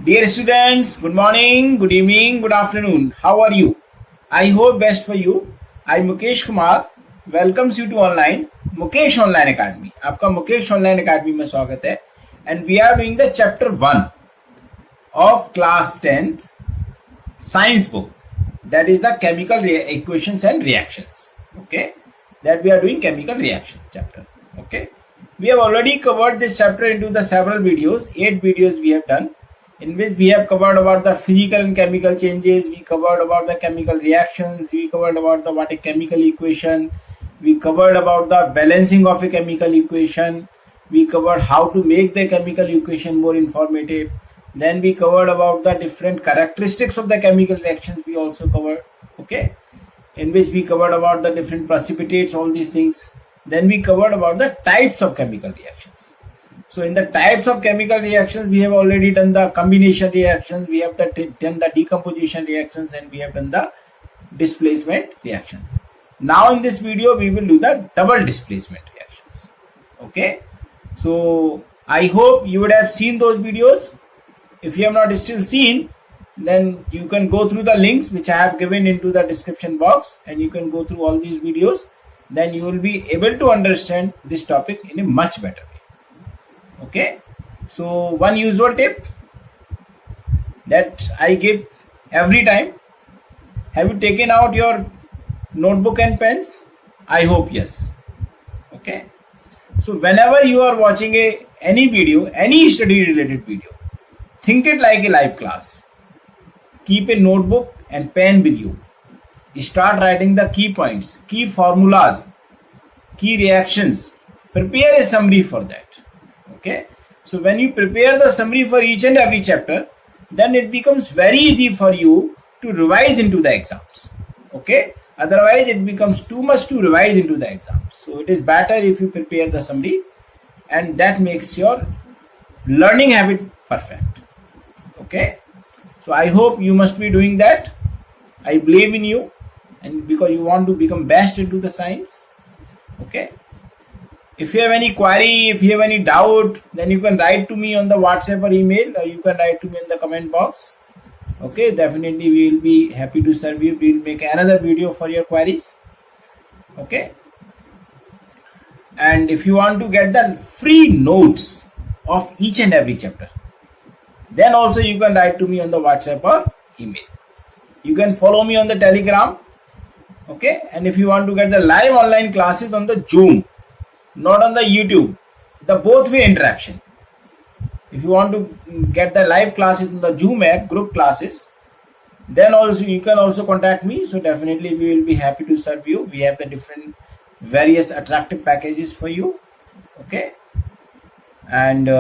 Dear students, good morning, good evening, good afternoon. How are you? I hope best for you. I Mukesh Kumar welcomes you to online Mukesh Online Academy. आपका Mukesh online academy में स्वागत है. And we are doing the chapter 1 of class 10th science book. That is the chemical equations and reactions. Okay, that we are doing chemical reaction chapter. Okay, we have already covered this chapter into the several videos. 8 videos we have done, in which we have covered about the physical and chemical changes, we covered about the chemical reactions, we covered about the what a chemical equation, we covered about the balancing of a chemical equation, we covered how to make the chemical equation more informative, then we covered about the different characteristics of the chemical reactions we also covered, okay, in which we covered about the different precipitates, all these things. Then we covered about the types of chemical reactions. So in the types of chemical reactions, we have already done the combination reactions, we have done the decomposition reactions, and we have done the displacement reactions. Now in this video, we will do the double displacement reactions. Okay. So I hope you would have seen those videos. If you have not still seen, then you can go through the links which I have given into the description box, and you can go through all these videos. Then you will be able to understand this topic in a much better way. Okay, so one usual tip that I give every time: have you taken out your notebook and pens? I hope yes. Okay, so whenever you are watching any video, any study related video, think it like a live class. Keep a notebook and pen with you. Start writing the key points, key formulas, key reactions. Prepare a summary for that. Okay, so when you prepare the summary for each and every chapter, then it becomes very easy for you to revise into the exams. Okay, otherwise it becomes too much to revise into the exams. So it is better if you prepare the summary, and that makes your learning habit perfect. Okay, so I hope you must be doing that. I believe in you, and because you want to become best into the science. Okay, if you have any query, if you have any doubt, then you can write to me on the WhatsApp or email, or you can write to me in the comment box. Okay, definitely we will be happy to serve you. We will make another video for your queries. Okay, and if you want to get the free notes of each and every chapter, then also you can write to me on the WhatsApp or email. You can follow me on the Telegram. Okay, and if you want to get the live online classes on the Zoom, not on the YouTube, the both way interaction. If you want to get the live classes in the Zoom app, group classes, then also you can also contact me. So definitely we will be happy to serve you. We have the different various attractive packages for you. Okay, and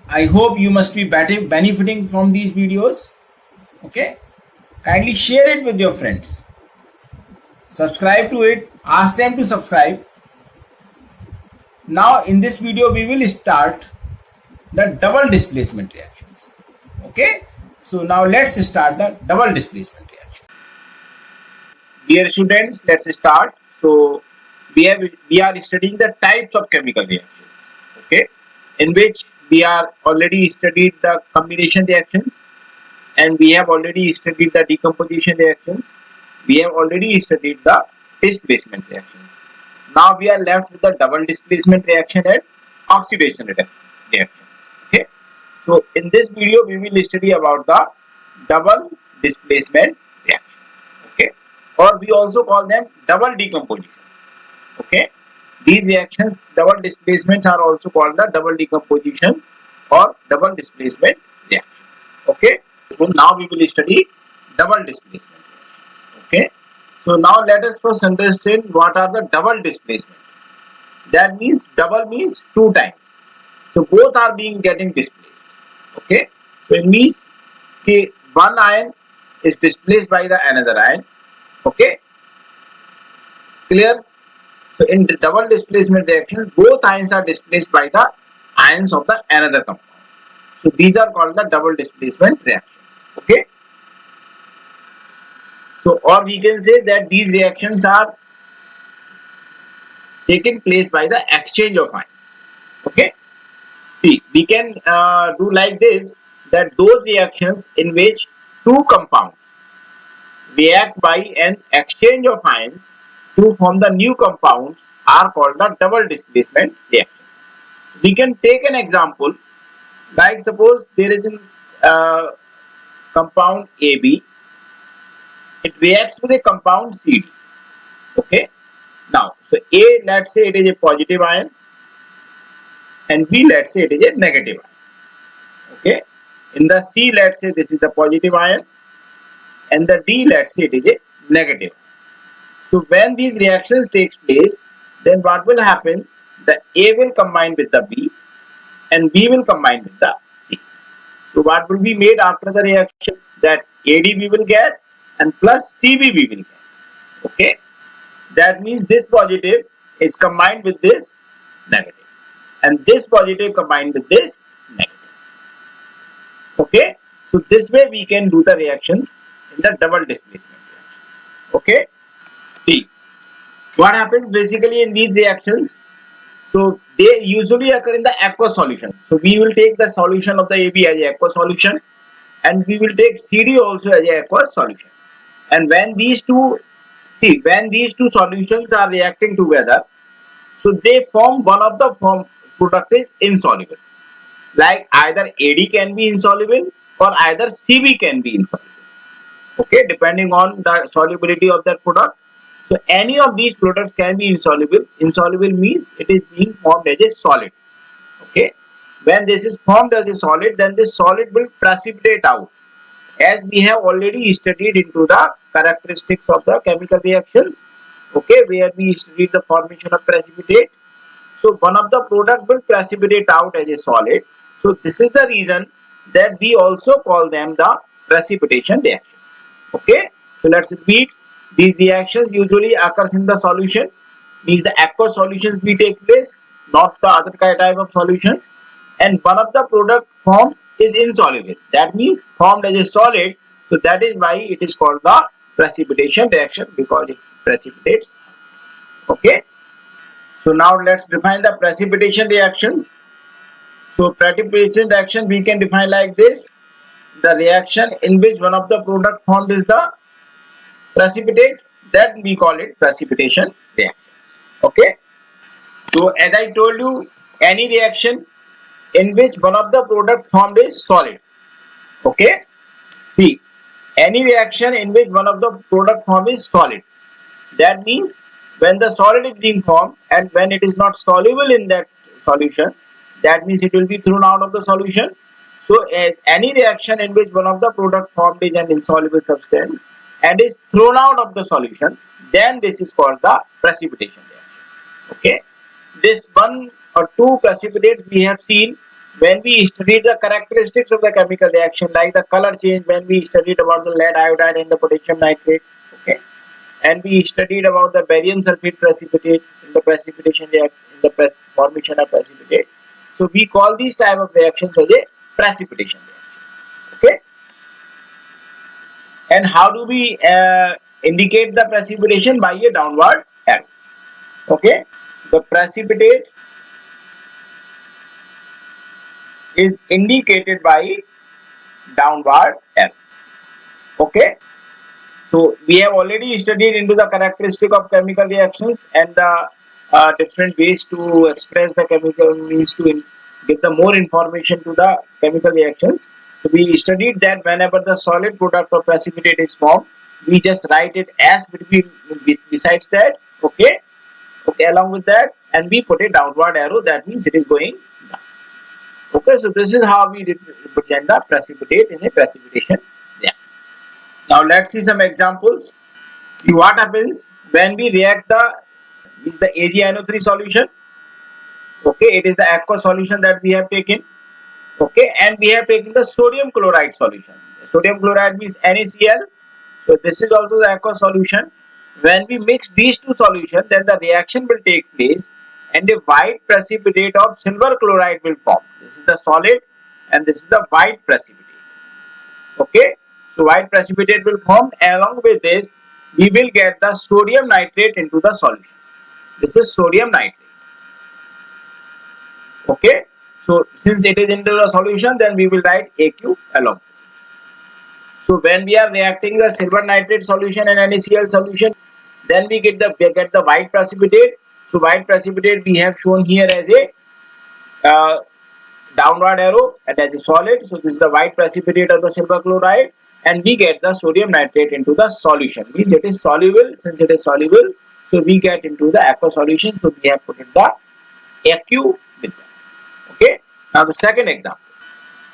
I hope you must be benefiting from these videos. Okay, kindly share it with your friends. Subscribe to it. Ask them to subscribe. Now in this video we will start the double displacement reactions. Okay, so now let's start the double displacement reaction. Dear students, let's start. So we are studying the types of chemical reactions. Okay, in which we are already studied the combination reactions, and we have already studied the decomposition reactions. We have already studied the displacement reactions. Now we are left with the double displacement reaction and oxidation reactions. Okay, so in this video we will study about the double displacement reactions. Okay, or we also call them double decomposition. Okay, these reactions, double displacements, are also called the double decomposition or double displacement reactions. Okay, so now we will study double displacement reactions. Okay, so now let us first understand what are the double displacement. That means double means 2 times. So both are getting displaced. Okay, so it means that one ion is displaced by the another ion. Okay, clear? So in the double displacement reactions, both ions are displaced by the ions of the another compound. So these are called the double displacement reactions. Okay, so or we can say that these reactions are taking place by the exchange of ions. Okay, See, we can do like this, that those reactions in which two compounds react by an exchange of ions to form the new compounds are called the double displacement reactions. We can take an example, like suppose there is a compound AB, it reacts with a compound CD. Okay. Now, so A, let's say it is a positive ion, and B, let's say it is a negative ion. Okay. In the C, let's say this is the positive ion, and the D, let's say it is a negative. So when these reactions takes place, then what will happen? The A will combine with the B, and B will combine with the C. So what will be made after the reaction? That AD we will get, and plus CB we will get. Okay. That means this positive is combined with this negative, and this positive combined with this negative. Okay. So this way we can do the reactions in the double displacement reactions. Okay. See, what happens basically in these reactions? So they usually occur in the aqueous solution. So we will take the solution of the AB as a aqueous solution, and we will take CD also as a aqueous solution. And when these two, see, when these two solutions are reacting together, so they form one of the form product is insoluble. Like either AD can be insoluble or either CB can be insoluble. Okay, depending on the solubility of that product. So any of these products can be insoluble. Insoluble means it is being formed as a solid. Okay, when this is formed as a solid, then this solid will precipitate out, as we have already studied into the characteristics of the chemical reactions. Okay, where we studied the formation of precipitate. So one of the product will precipitate out as a solid. So this is the reason that we also call them the precipitation reaction. Okay, so let's repeat. These reactions usually occurs in the solution, means the aqueous solutions we take place, not the other type of solutions. And one of the product formed is insoluble, that means formed as a solid. So that is why it is called the precipitation reaction, because it precipitates. Okay, so now let's define the precipitation reactions. So precipitation reaction we can define like this: the reaction in which one of the product formed is the precipitate, that we call it precipitation reaction. Okay, so as I told you, any reaction in which one of the product formed is solid. Okay, see, any reaction in which one of the product formed is solid, that means when the solid is being formed and when it is not soluble in that solution, that means it will be thrown out of the solution. So any reaction in which one of the product formed is an insoluble substance and is thrown out of the solution, then this is called the precipitation reaction. Okay, this one or two precipitates we have seen when we studied the characteristics of the chemical reaction, like the color change when we studied about the lead iodide and the potassium nitrate. Okay, and we studied about the barium sulfate precipitate in the precipitation reaction, in the formation of precipitate. So we call these type of reactions as a precipitation reaction. Okay, and how do we indicate the precipitation? By a downward arrow. Okay, the precipitate is indicated by downward arrow. Okay, so we have already studied into the characteristic of chemical reactions and the different ways to express the chemical, means to give the more information to the chemical reactions. So we studied that whenever the solid product or precipitate is formed, we just write it as between, besides that. Okay, okay, along with that, and we put a downward arrow, that means it is going down. Okay, so this is how we represent the precipitate in a precipitation reaction. Now let's see some examples. See what happens when we react the AgNO3 solution. Okay, it is the aqueous solution that we have taken. Okay, and we have taken the sodium chloride solution. Sodium chloride means NaCl. So this is also the aqueous solution. When we mix these two solutions, then the reaction will take place and a white precipitate of silver chloride will form. This is the solid and this is the white precipitate. Okay, so white precipitate will form. Along with this, we will get the sodium nitrate into the solution. This is sodium nitrate. Okay, So since it is into the solution, then we will write AQ along. So when we are reacting the silver nitrate solution and NaCl solution, then we get the white precipitate. So white precipitate we have shown here as a downward arrow and as a solid. So this is the white precipitate of the silver chloride, and we get the sodium nitrate into the solution. Means it is soluble. Since it is soluble, so we get into the aqueous solution. So we have put in the AQ with that. Okay. Now the second example.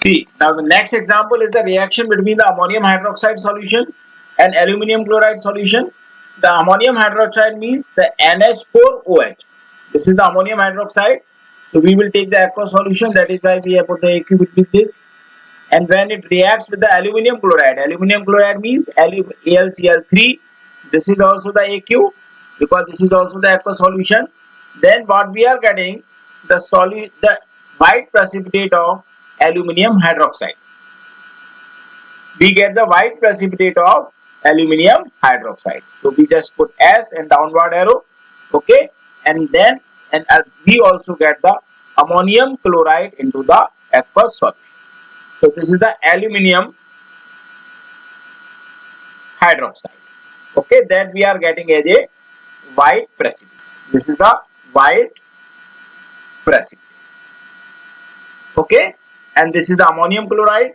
See, now the next example is the reaction between the ammonium hydroxide solution and aluminum chloride solution. The ammonium hydroxide means the NH4OH. This is the ammonium hydroxide. So we will take the aqueous solution. That is why we have put the AQ between this. And when it reacts with the aluminum chloride means AlCl3. This is also the AQ because this is also the aqueous solution. Then what we are getting, the white precipitate of aluminum hydroxide. We get the white precipitate of aluminum hydroxide. So we just put S and downward arrow. Okay, and then we also get the ammonium chloride into the aqueous solution. So this is the aluminum hydroxide. Okay, that we are getting as a white precipitate. This is the white precipitate. Okay, and this is the ammonium chloride.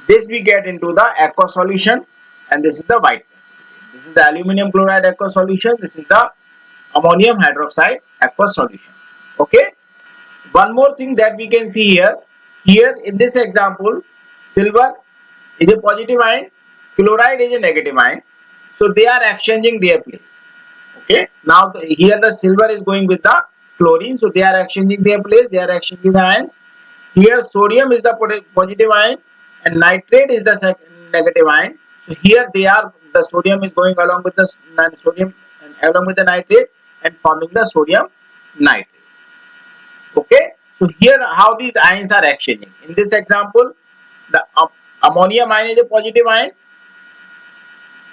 This we get into the aqueous solution, and this is the white precipitate. This is the aluminum chloride aqueous solution. This is the ammonium hydroxide aqueous solution. Okay. One more thing that we can see here. Here in this example, silver is a positive ion, chloride is a negative ion. So they are exchanging their place. Okay. Now here the silver is going with the chlorine. So they are exchanging their place. They are exchanging the ions. Here sodium is the positive ion and nitrate is the negative ion. So here the sodium is going along with the sodium and along with the nitrate and forming the sodium nitrate. Okay, so here how these ions are exchanging. In this example, the ammonium ion is a positive ion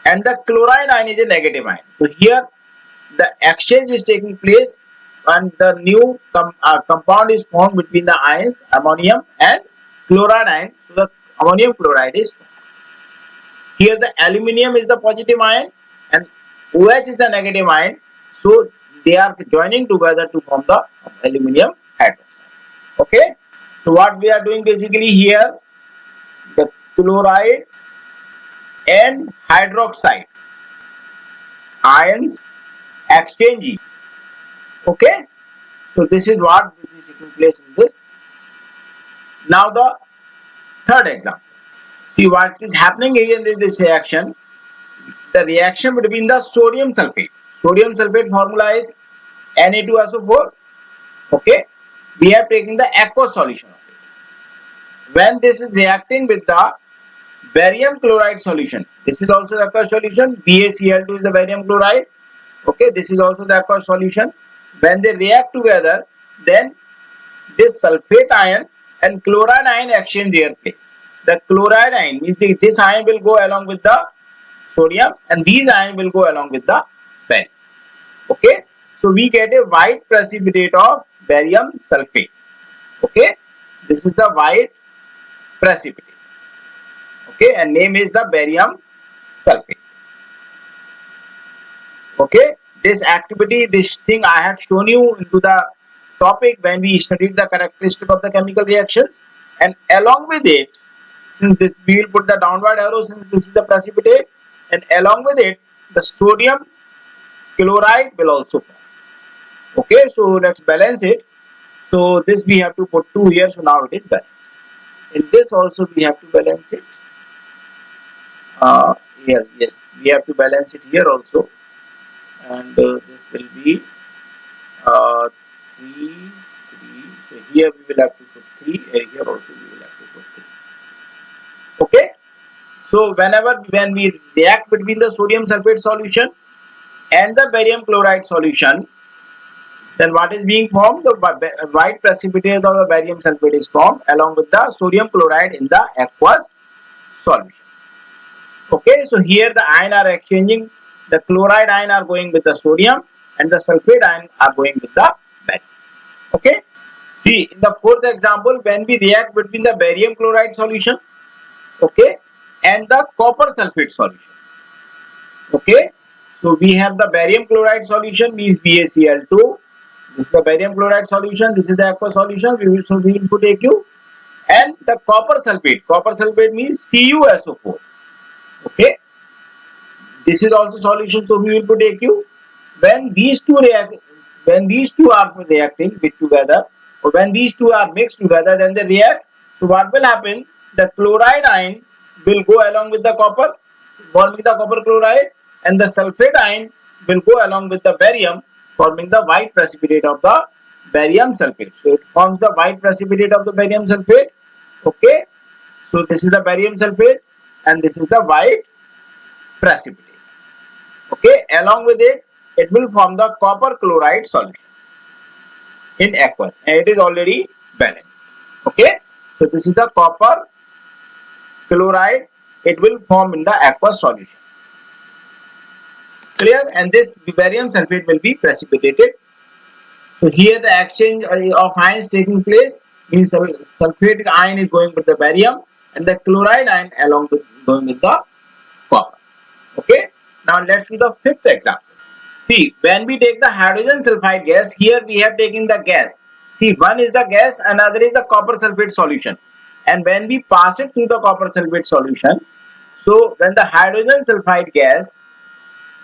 and the chloride ion is a negative ion. So here the exchange is taking place and the new compound is formed between the ions ammonium and chloride ion. So the ammonium chloride is formed. Here the aluminium is the positive ion and OH is the negative ion. So they are joining together to form the aluminium hydroxide. Okay, so what we are doing basically here, the chloride and hydroxide ions exchanging. Okay, so this is what is taking place in this. Now the third example. See what is happening again in this reaction. The reaction between the sodium sulfate. Sodium sulfate formula is Na2SO4. Okay, we are taking the aqueous solution of it. When this is reacting with the barium chloride solution, this is also the aqueous solution. BaCl2 is the barium chloride. Okay, this is also the aqueous solution. When they react together, then this sulfate ion and chloride ion exchange their place. The chloride ion means this ion will go along with the sodium and these ion will go along with the barium. Okay, so we get a white precipitate of barium sulfate. Okay, this is the white precipitate. Okay, and name is the barium sulfate. Okay, this activity, this thing I had shown you into the topic when we studied the characteristic of the chemical reactions, and along with it, since this we will put the downward arrow since this is the precipitate, and along with it the sodium chloride will also form. Okay, so let's balance it. So this we have to put 2 here, so now it is balanced. In this also we have to balance it. Here, yes, we have to balance it here also, and this will be 3. So here we will have to put 3, and here also we will have to put 3. Okay, so when we react between the sodium sulfate solution and the barium chloride solution, then what is being formed? The white precipitate of the barium sulfate is formed along with the sodium chloride in the aqueous solution. Okay, so here the ion are exchanging. The chloride ion are going with the sodium and the sulfate ion are going with the Okay. See, in the fourth example, when we react between the barium chloride solution, okay, and the copper sulfate solution, okay. So we have the barium chloride solution means BaCl2. This is the barium chloride solution. This is the aqueous solution. We will put AQ, and the copper sulfate. Copper sulfate means CuSO4. Okay. This is also solution. So we will put AQ. When these two react, when these two are reacting with together, or when these two are mixed together, then they react. So what will happen? The chloride ion will go along with the copper, forming the copper chloride, and the sulfate ion will go along with the barium, forming the white precipitate of the barium sulfate. So it forms the white precipitate of the barium sulfate. Okay. So this is the barium sulfate, and this is the white precipitate. Okay, along with it, it will form the copper chloride solution in aqueous, and it is already balanced. Okay, so this is the copper chloride. It will form in the aqueous solution. Clear? And this barium sulfate will be precipitated. So here the exchange of ions taking place means sulfatic ion is going with the barium, and the chloride ion along with going with the copper. Okay. Now let's do the fifth example. See, when we take the hydrogen sulfide gas, here we have taken the gas. See, one is the gas, another is the copper sulfate solution. And when we pass it through the copper sulfate solution, so when the hydrogen sulfide gas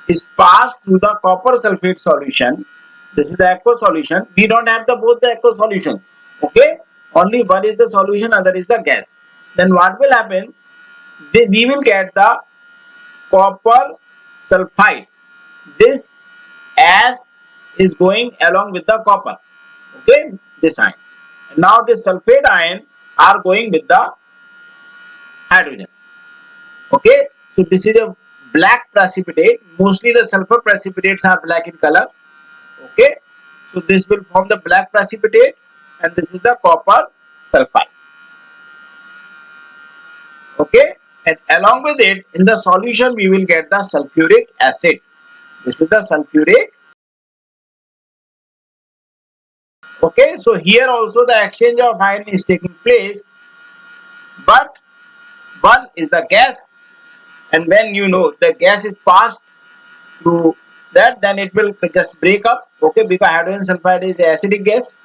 is passed through the copper sulfate solution, this is the aqueous solution. We don't have the both the aqueous solutions. Okay, only one is the solution, other is the gas. Then what will happen? We will get the copper sulfide. This as is going along with the copper, okay, this ion. Now this sulfate ion are going with the hydrogen. Okay, so this is a black precipitate. Mostly the sulfur precipitates are black in color. Okay, so this will form the black precipitate, and this is the copper sulfide. Okay, and along with it in the solution we will get the sulfuric acid. This is the sulfuric. Okay, so here also the exchange of ion is taking place, but one is the gas, and when you know the gas is passed through that, then it will just break up. Okay, because hydrogen sulfide is acidic gas.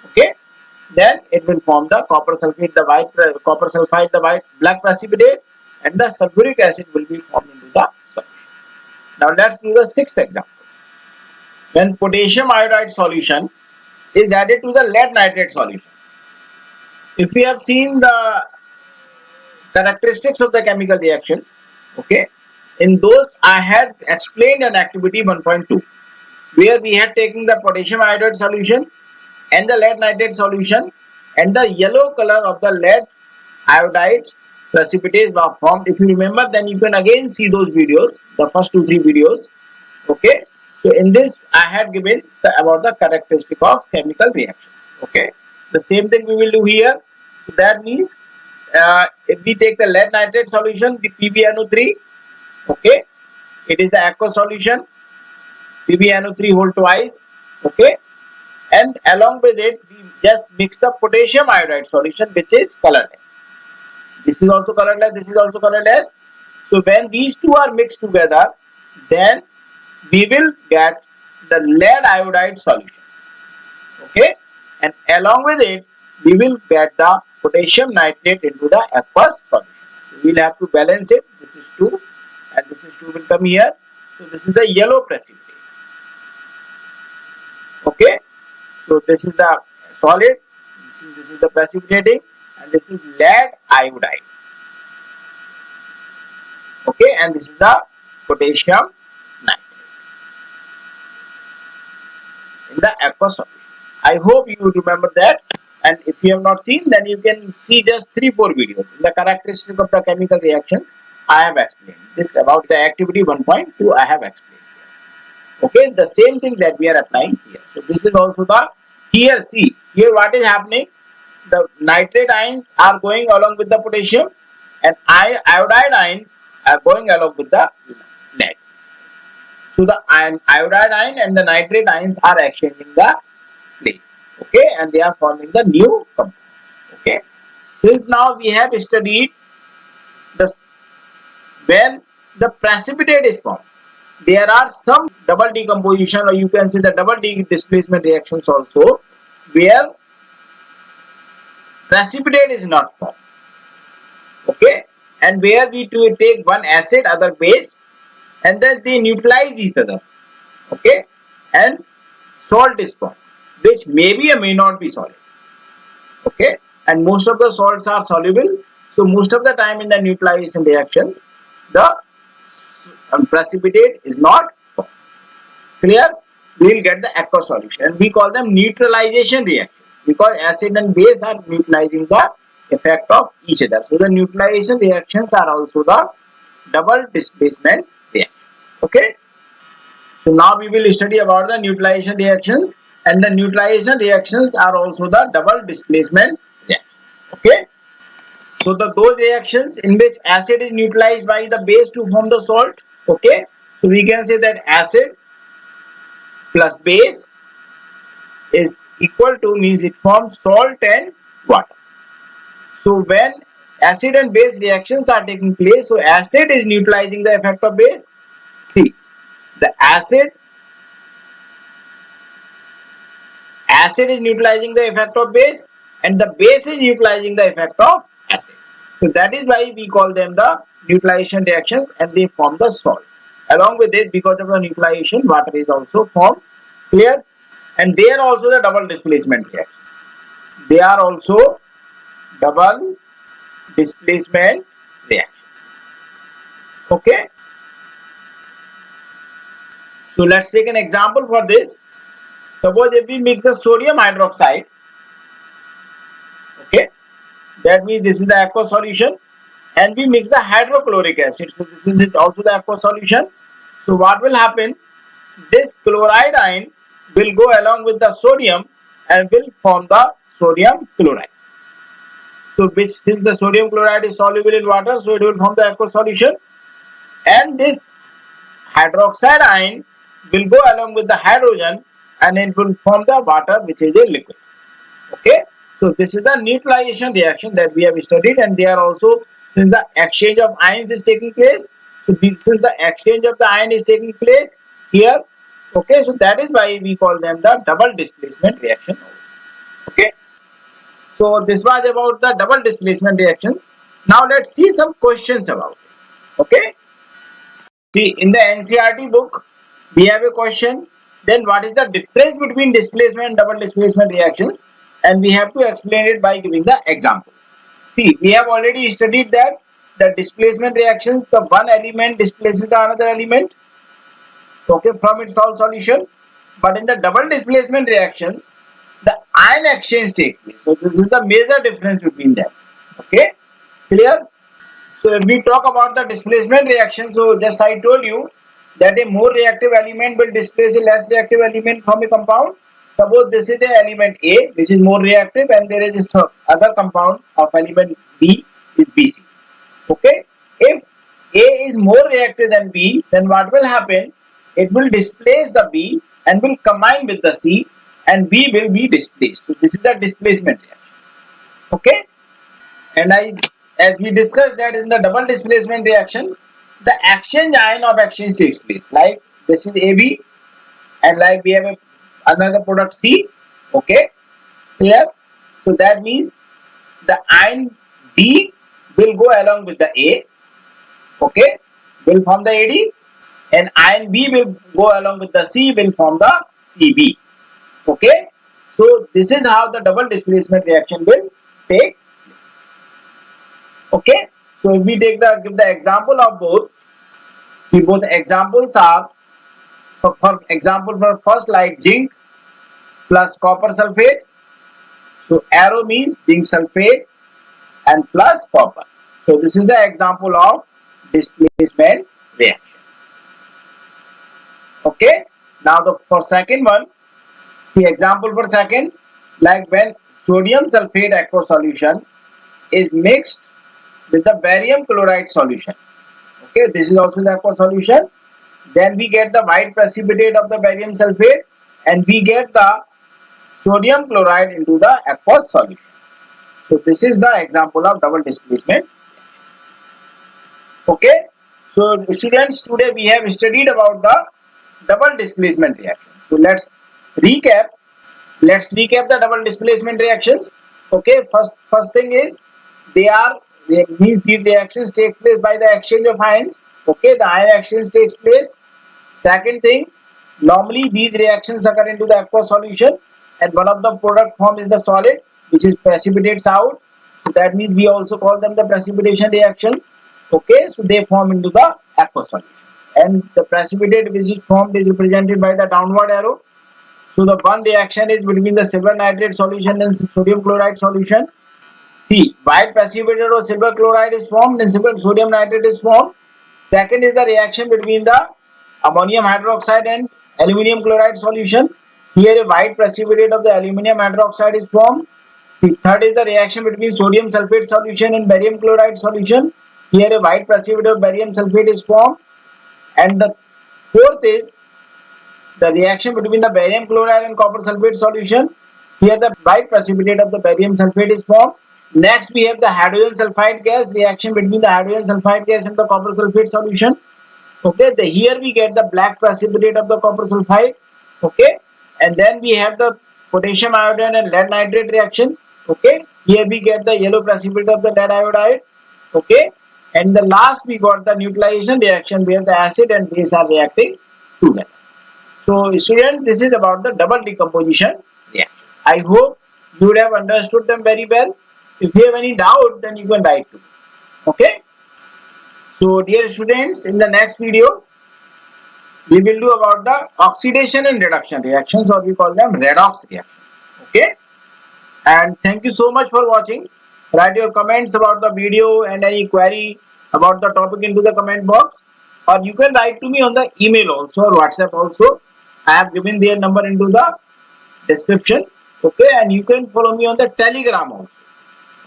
Okay, then it will form the copper sulfate, the white copper sulfide, the white black precipitate, and the sulfuric acid will be formed into the solution. Now let's do the sixth example. When potassium iodide solution is added to the lead nitrate solution. If we have seen the characteristics of the chemical reactions, okay, in those I had explained an activity 1.2 where we had taken the potassium iodide solution and the lead nitrate solution, and the yellow color of the lead iodide precipitates were formed. If you remember, then you can again see those videos, the first 2-3 videos. Okay, so in this I had given about the characteristic of chemical reactions. Okay, the same thing we will do here. So that means if we take the lead nitrate solution, the PbNO3, okay, it is the aqueous solution, PbNO3 whole twice, okay, and along with it we just mix the potassium iodide solution, which is colorless. This is also colorless, this is also colorless. So when these two are mixed together, then we will get the lead iodide solution. Okay, and along with it we will get the potassium nitrate into the aqueous solution. So we will have to balance it. This is 2 and this is 2 will come here. So this is the yellow precipitate. Okay, so this is the solid, this is the precipitating, and this is lead iodide. Okay, and this is the potassium nitrate in the aqueous solution. I hope you remember that, and if you have not seen, then you can see just 3-4 videos. In the characteristic of the chemical reactions, I have explained this. About the activity 1.2, I have explained here. Okay, the same thing that we are applying here. So this is also the, here see, here what is happening, the nitrate ions are going along with the potassium, and iodide ions are going along with the lead. So the iodide ion and the nitrate ions are exchanging the place. Okay, and they are forming the new compound. Okay, since now we have studied the when the precipitate is formed, there are some double decomposition, or you can say the double displacement reactions also, where precipitate is not formed. Okay, and where we to take one acid, other base, and then they neutralize each other. Okay, and salt is formed, which may be or may not be solid. Okay, and most of the salts are soluble, so most of the time in the neutralization reactions the precipitate is not formed. Clear? We will get the aqueous solution. We call them neutralization reactions because acid and base are neutralizing the effect of each other. So the neutralization reactions are also the double displacement reactions. Okay. So now we will study about the neutralization reactions, and the neutralization reactions are also the double displacement reactions. Okay. So those reactions in which acid is neutralized by the base to form the salt. Okay. So we can say that acid plus base is equal to, means it forms salt and water. So when acid and base reactions are taking place, so acid is neutralizing the effect of base. See, the acid is neutralizing the effect of base, and the base is neutralizing the effect of acid. So that is why we call them the neutralization reactions, and they form the salt. Along with it, because of the neutralization, water is also formed. Clear? And they are also the double displacement reactions. They are also double displacement reaction. Okay. So let's take an example for this. Suppose if we mix the sodium hydroxide, okay, that means this is the aqueous solution, and we mix the hydrochloric acid. So this is also the aqueous solution. So what will happen? This chloride ion will go along with the sodium and will form the sodium chloride. So which, since the sodium chloride is soluble in water, so it will form the aqueous solution, and this hydroxide ion will go along with the hydrogen and it will form the water, which is a liquid. Okay, so this is the neutralization reaction that we have studied, and they are also, since the exchange of ions is taking place, so since the exchange of the ion is taking place here, okay, so that is why we call them the double displacement reaction. Okay, so this was about the double displacement reactions. Now let's see some questions about it. Okay, see, in the NCERT book we have a question, then what is the difference between displacement and double displacement reactions, and we have to explain it by giving the examples. See, we have already studied that the displacement reactions, the one element displaces the another element, okay, from its salt solution, but in the double displacement reactions the ion exchange takes place. So this is the major difference between them. Okay, clear? So if we talk about the displacement reaction, so just I told you that a more reactive element will displace a less reactive element from a compound. Suppose this is the element A, which is more reactive, and there is this other compound of element B is BC. Okay, if A is more reactive than B, then what will happen? It will displace the B and will combine with the C, and B will be displaced. So this is the displacement reaction. Okay, and as we discussed that in the double displacement reaction, the exchange ion of exchange takes place. Like this is AB, and like we have another product C. Okay, clear? So that means the ion D will go along with the A. Okay, will form the AD, and ion B will go along with the C, will form the CB. Okay, so this is how the double displacement reaction will take. Okay, so if we give the example of both, see, both examples are, for example, for first, like zinc plus copper sulfate. So arrow means zinc sulfate and plus copper. So this is the example of displacement reaction. Okay, now for second one, see, example for second, like when sodium sulfate aqueous solution is mixed with the barium chloride solution. Okay, this is also the aqueous solution. Then we get the white precipitate of the barium sulfate, and we get the sodium chloride into the aqueous solution. So this is the example of double displacement. Okay. So students, today we have studied about the double displacement reaction. So let's recap. Let's recap the double displacement reactions. Okay. First thing is these reactions take place by the exchange of ions. Okay. The ion exchange takes place. Second thing, normally these reactions occur into the aqueous solution, and one of the product form is the solid, which is precipitates out. So that means we also call them the precipitation reactions. Okay, so they form into the aqueous solution, and the precipitate which is formed is represented by the downward arrow. So the one reaction is between the silver nitrate solution and sodium chloride solution. See, white precipitate or silver chloride is formed and silver sodium nitrate is formed. Second is the reaction between the ammonium hydroxide and aluminum chloride solution. Here a white precipitate of the aluminum hydroxide is formed. See, third is the reaction between sodium sulfate solution and barium chloride solution. Here a white precipitate of barium sulfate is formed. And the fourth is the reaction between the barium chloride and copper sulfate solution. Here the white precipitate of the barium sulfate is formed. Next we have the hydrogen sulfide gas, reaction between the hydrogen sulfide gas and the copper sulfate solution. Okay, here we get the black precipitate of the copper sulfide. Okay, and then we have the potassium iodide and lead nitrate reaction. Okay, here we get the yellow precipitate of the lead iodide. Okay, and the last we got the neutralization reaction where the acid and base are reacting together. So students, this is about the double decomposition reaction. I hope you would have understood them very well. If you have any doubt, then you can write to me. Okay. So dear students, in the next video, we will do about the oxidation and reduction reactions, or we call them redox reactions. Okay. And thank you so much for watching. Write your comments about the video and any query about the topic into the comment box, or you can write to me on the email also or WhatsApp also. I have given their number into the description. Okay, and you can follow me on the Telegram also.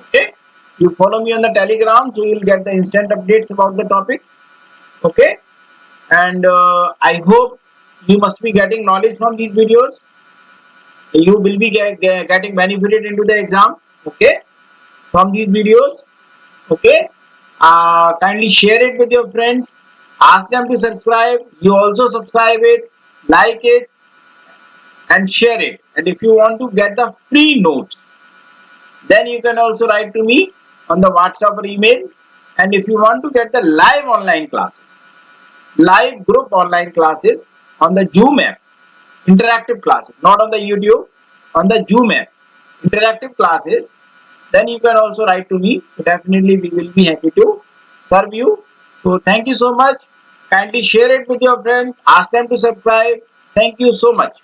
Okay, you follow me on the Telegram, so you will get the instant updates about the topics. Okay, and I hope you must be getting knowledge from these videos. You will be getting benefited into the exam. Okay, from these videos. Okay, kindly share it with your friends. Ask them to subscribe. You also subscribe it, like it, and share it. And if you want to get the free notes, then you can also write to me on the WhatsApp or email. And if you want to get the live online classes, live group online classes on the Zoom app, interactive classes, not on the YouTube, on the Zoom app, interactive classes, then you can also write to me. Definitely we will be happy to serve you. So thank you so much. Kindly share it with your friends. Ask them to subscribe. Thank you so much.